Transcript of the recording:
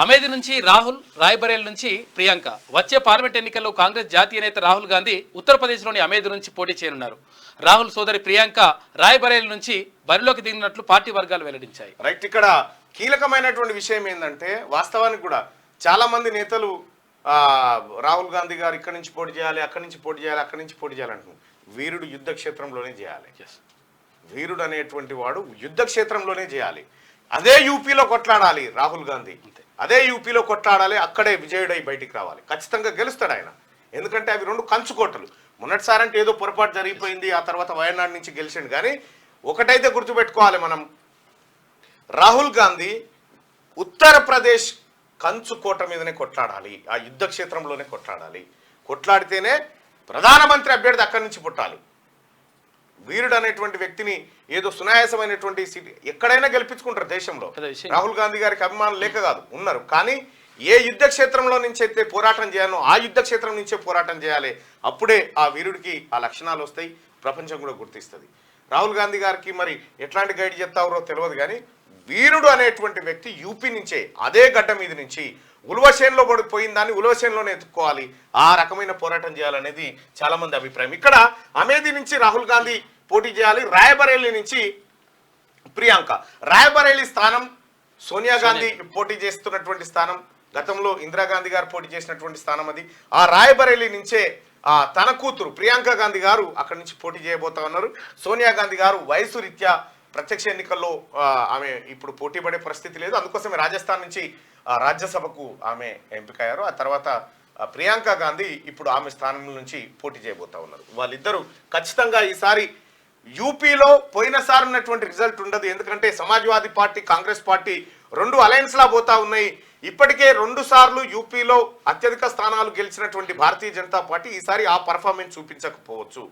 అమేధి నుంచి రాహుల్, రాయ్బరేల్ నుంచి ప్రియాంక. వచ్చే పార్లమెంట్ ఎన్నికల్లో కాంగ్రెస్ జాతీయ నేత రాహుల్ గాంధీ ఉత్తరప్రదేశ్లోని అమేధి నుంచి పోటీ చేయనున్నారు. రాహుల్ సోదరి ప్రియాంక రాయ్బరేల్ నుంచి బరిలోకి దిగినట్లు పార్టీ వర్గాలు వెల్లడించాయి. రైట్, ఇక్కడ కీలకమైనటువంటి విషయం ఏంటంటే వాస్తవానికి కూడా చాలా మంది నేతలు రాహుల్ గాంధీ గారు ఇక్కడి నుంచి పోటీ చేయాలి, అక్కడి నుంచి పోటీ చేయాలి, అక్కడి నుంచి పోటీ చేయాలంటున్నారు. వీరుడు యుద్ధ క్షేత్రంలోనే చేయాలి. వీరుడు అనేటువంటి వాడు యుద్ధ క్షేత్రంలోనే చేయాలి. అదే యూపీలో కొట్లాడాలి రాహుల్ గాంధీ, అదే యూపీలో కొట్లాడాలి, అక్కడే విజయుడై బయటికి రావాలి. ఖచ్చితంగా గెలుస్తాడు ఆయన, ఎందుకంటే అవి రెండు కంచుకోటలు. మొన్నటిసారి అంటే ఏదో పొరపాటు జరిగిపోయింది, ఆ తర్వాత వయనాడు నుంచి గెలిచిండు. కానీ ఒకటైతే గుర్తుపెట్టుకోవాలి మనం, రాహుల్ గాంధీ ఉత్తరప్రదేశ్ కంచుకోట మీదనే కొట్లాడాలి, ఆ యుద్ధ క్షేత్రంలోనే కొట్లాడాలి. కొట్లాడితేనే ప్రధానమంత్రి అభ్యర్థి అక్కడి నుంచి పుట్టాలి. వీరుడు అనేటువంటి వ్యక్తిని ఏదో సునాయాసమైనటువంటి సీట్ ఎక్కడైనా గెలిపించుకుంటారు దేశంలో. రాహుల్ గాంధీ గారికి అభిమానులు లేక కాదు, ఉన్నారు. కానీ ఏ యుద్ధ క్షేత్రంలో నుంచి అయితే పోరాటం చేయాలో ఆ యుద్ధ క్షేత్రం నుంచే పోరాటం చేయాలి. అప్పుడే ఆ వీరుడికి ఆ లక్షణాలు వస్తాయి, ప్రపంచం కూడా గుర్తిస్తుంది. రాహుల్ గాంధీ గారికి మరి ఎట్లాంటి గైడ్ చెప్తారో తెలియదు, కానీ వీరుడు అనేటువంటి వ్యక్తి యూపీ నుంచే అదే గడ్డ మీద నుంచి ఉల్వసేన్లో పోయిన దాన్ని ఉల్వసేన్లోనే ఎత్తుక్కోవాలి, ఆ రకమైన పోరాటం చేయాలనేది చాలా మంది అభిప్రాయం. ఇక్కడ అమేధి నుంచి రాహుల్ గాంధీ పోటీ చేయాలి, రాయ్బరేలీ నుంచి ప్రియాంక. రాయ్బరేలీ స్థానం సోనియా గాంధీ పోటీ చేస్తున్నటువంటి స్థానం, గతంలో ఇందిరాగాంధీ గారు పోటీ చేసినటువంటి స్థానం అది. ఆ రాయ్బరేలీ నుంచే తన కూతురు ప్రియాంక గాంధీ గారు అక్కడి నుంచి పోటీ చేయబోతా ఉన్నారు. సోనియా గాంధీ గారు వయసు రీత్యా ప్రత్యక్ష ఎన్నికల్లో ఆమె ఇప్పుడు పోటీ పడే పరిస్థితి లేదు, అందుకోసమే రాజస్థాన్ నుంచి రాజ్యసభకు ఆమె ఎంపికయ్యారు. ఆ తర్వాత ప్రియాంక గాంధీ ఇప్పుడు ఆమె స్థానం నుంచి పోటీ చేయబోతా ఉన్నారు. వాళ్ళిద్దరూ ఖచ్చితంగా ఈసారి యూపీలో పోయినసారి ఉన్నటువంటి రిజల్ట్ ఉండదు, ఎందుకంటే సమాజ్వాదీ పార్టీ, కాంగ్రెస్ పార్టీ రెండు అలయన్స్ లా పోతా ఉన్నాయి. ఇప్పటికే 2 సార్లు యూపీలో అత్యధిక స్థానాలు గెలిచినటువంటి భారతీయ జనతా పార్టీ ఈసారి ఆ పర్ఫార్మెన్స్ చూపించకపోవచ్చు.